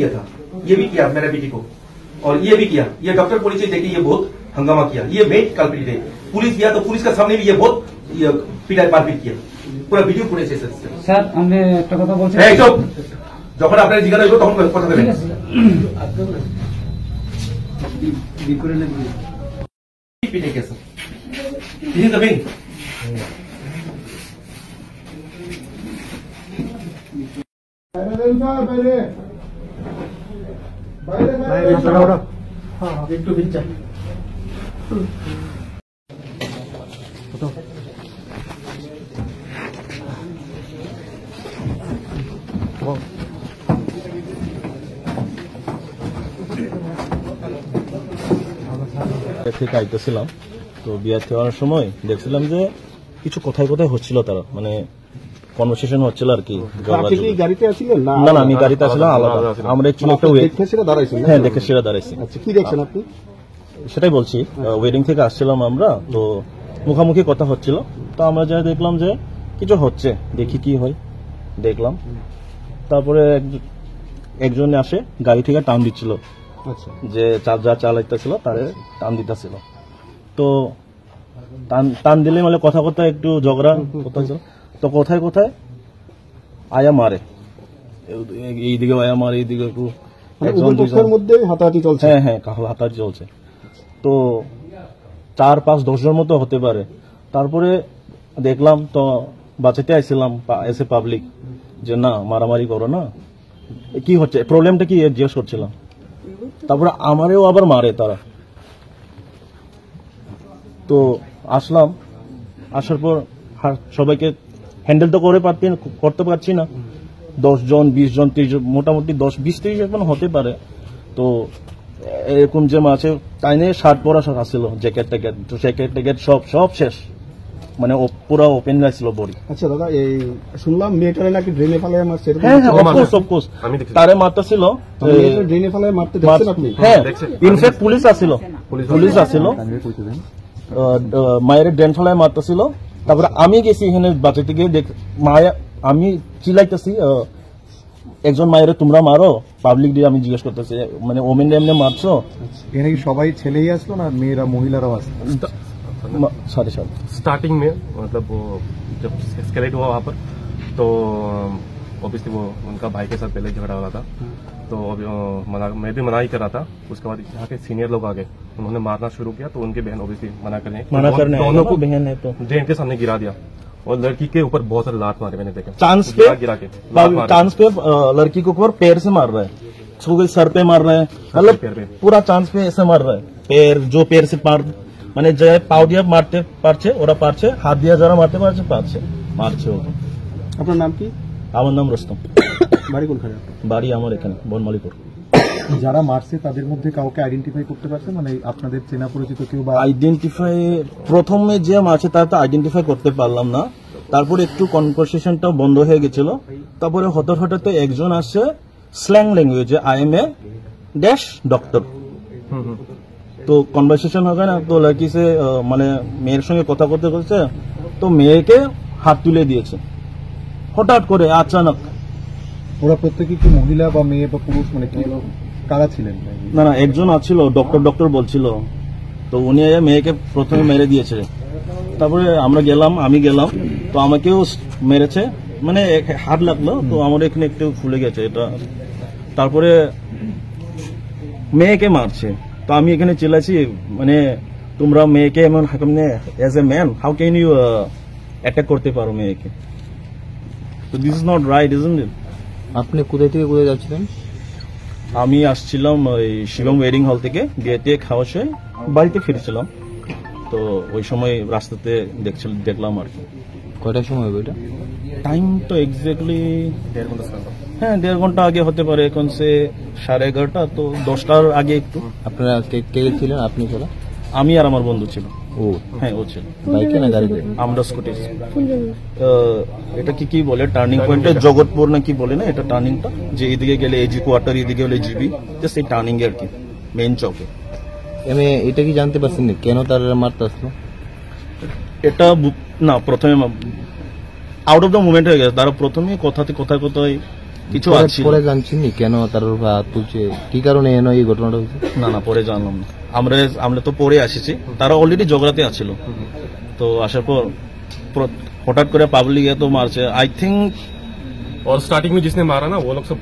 किया था, ये भी किया मेरा बेटी को, और ये भी किया, ये डॉक्टर पुलिस देखिए ये बहुत हंगामा किया, ये मेन कल्प्रिट है। पुलिस किया तो पुलिस का सामने भी ये बहुत पीड़ा मारपीट किया, पूरा ভিডিও ফুটেজ আছে স্যার। আমি একটা কথা বলছি, যখন আপনার জিজ্ঞাসা হইব তখন কথা বলবেন। পিটে গেছে তিনি তো মেন একটু বিচ্ছা থেকে আইতেছিলাম, তো বিয়ার হওয়ার সময় দেখছিলাম যে কিছু কথায় কথায় হচ্ছিল, তারা মানে কনভারসেশন হচ্ছিল আর কি। গাড়িতে আছিলেন? না না, আমি গাড়িতে আসলাম আলাদা। আমরা একচুয়ালি একটা হ্যাঁ দেখে সেটা দাঁড়াইছি। কি দেখছেন আপনি? সেটাই বলছি, ওয়েডিং থেকে আসছিলাম আমরা, তো মুখামুখি কথা হচ্ছিল, তো আমরা যা দেখলাম যে কিছু হচ্ছে, দেখি কি হয় দেখলাম। তারপরে একজন আসে গাড়ি থেকে টান দিচ্ছিল, যে যা চালাইতেছিল তারে টান দিতেছিল, তো টান দিলে মানে কথা কথা একটু ঝগড়া করতেছিল, তো কোথায় কোথায় আয়া মারে, এইদিকে আয়া মারে, এইদিকে একটু মধ্যে হাতাহাতি চলছে। হ্যাঁ হ্যাঁ, হাতাহাতি চলছে, তো 4-5-10 জন মতো হতে পারে। তারপরে দেখলাম তো বাঁচাতে আইছিলাম, এসে পাবলিক যে না মারামারি করো না, কি হচ্ছে প্রবলেমটা কি জিজ্ঞেস করছিলাম। তারপরে আমারেও আবার মারে তারা, তো আসলাম, আসার পর সবাইকে হ্যান্ডেল তো করতে পারছি না, 10 জন 20 জন 30 জন, মোটামুটি 10-20-30 জন হতে পারে। তো এরকম যে মাছে তাই নিয়ে শার্ট পরা আসছিল, জ্যাকেট ট্যাকেট, তো জ্যাকেট ট্যাকেট সব শেষ, মানে পুরো ওপেন ছিল বডি। আচ্ছা দাদা, এই শুনলাম মেয়েটারে নাকি ড্রেনে ফেলায় মারছে। হ্যাঁ হ্যাঁ, অফকোর্স তারে মারতেছিল, ড্রেনে ফেলায় মারতে দেখছেন আপনি? হ্যাঁ, ইনফ্যাক্ট পুলিশ আসছিল মায়ের ড্রেন ফেলায় মারতেছিল। তারপরে আমি গেছি এখানে বাঁচাতে গিয়ে মায়া, আমি চিলাইতেছি একজন মায়ের তোমরা মারো, পাবলিক দিয়ে আমি জিজ্ঞেস করতেছি মানে ওমেন এমনি মারছো? এখানে কি সবাই ছেলেই আসলো না মেয়েরা মহিলারাও আসলো? सारे स्टार्टिंग में मतलब वो जब एस्केलेट हुआ वहाँ पर, तो ऑब्वियसली वो उनका भाई के साथ पहले झगड़ा हो रहा था, तो मैं भी मना ही कर रहा था। उसके बाद यहाँ के सीनियर लोग आ गए, उन्होंने मारना शुरू किया, तो उनकी बहन ऑब्वियसली मना करने दोनों को बहन है तो ड्रेन के सामने गिरा दिया, और लड़की के ऊपर बहुत सारे लात मारे मैंने देखे। चांस पे लड़की के ऊपर पैर से मार रहा है, सर पे मार रहा है, मतलब पूरा चांस पे ऐसे मार रहा है, पैर से मार মানে যে পাও দিয়ে মারতে পারছে ওরা পারছে, হাত দিয়ে যারা মারতে পারছে মারছে ওরা। আপনার নাম কি? আমার নাম রুস্তম। বাড়ি কোনখানে? বাড়ি আমার এখানে বনমালীপুর। যারা মারছে তাদের মধ্যে কাউকে আইডেন্টিফাই করতে পারছেন, মানে আপনাদের চেনা পরিচিত কেউ? বা আইডেন্টিফাই প্রথমে যে মারছে তার তো আইডেন্টিফাই করতে পারলাম না, তারপর একটু কনভারসেশনটা বন্ধ হয়ে গেছিল। তারপরে হঠাৎ একজন আসছে স্ল্যাং ল্যাঙ্গুয়েজে, I am a dash doctor, তো কনভারসেশন হবে না, তো লড়কি সে মানে মেয়ের সঙ্গে কথা করতে করছে, তো মেয়েকে হাত তুলে দিয়েছে হঠাৎ করে আচানক। ওরা প্রত্যেকে কি মহিলা বা মেয়ে বা পুরুষ, মানে কারা ছিলেন? না না, একজন আছিল ডক্টর বলছিল, তো উনি মেয়েকে প্রথমে মেরে দিয়েছে। তারপরে আমি গেলাম, তো আমাকেও মেরেছে, মানে হাত লাগলো, তো আমার এখানে একটু ফুলে গেছে এটা। তারপরে মেয়েকে মারছে, তো আমি এখানে চিল্লাছি মানে তোমরা মেয়েকে এমন হাকমনে as a man how can you attack করতে পারো মেয়েকে? তো this is not right, isn't it? আপনি কোথায় থেকে কোথায় যাচ্ছিলেন? আমি আসছিলাম ওই শিবম ওয়েডিং হল থেকে, বিয়েতে খাওয়া শেষে বাড়িতে ফিরছিলাম, তো ওই সময় রাস্তাতে দেখলাম আর কি। কয়টার সময় হবে এটা? টাইম তো এক্স্যাক্টলি 1.5 ঘন্টা। হ্যাঁ, 1.5 ঘন্টা আগে হতে পারে, এখন সে 11:30, তো 10টার আগে একটু। আপনারা কে ছিলেন? আপনি ছাড়া? আমি আর আমার বন্ধু ছিল। ও হ্যাঁ, ও ছিল। বাইকে না গাড়িতে? আমরা স্কুটি। এটা কি বলে টার্নিং পয়েন্টে, জগৎপুর না কি বলে না এটা টার্নিংটা, যে এদিকে গেলে এজি কোয়ার্টার, এদিকে গেলে জিবি, জাস্ট এই টার্নিং এ আর কি, মেইন চকে। আমি এটা কি জানতে পারছেন কেন তারা মারতে আসলো? এটা না, প্রথমে আউট অফ দ্য মুভমেন্ট হয়ে গেছে, তারা প্রথমে কথায় কিছু পরে- আছে পরে জানছেন নি কেন তার উপর হাত তুলছে, কি কারণে এনে এই ঘটনাটা হয়েছে? না না পরে জানলাম না, আমরা আমরা তো পরে আসিছি, তারা অলরেডি ঝগড়াতে আছিল। তো আসার পর হঠাৎ করে পাবলিক এত মারছে, আই থিঙ্ক और स्टार्टिंग में जिसने मारा ना वो लोग सब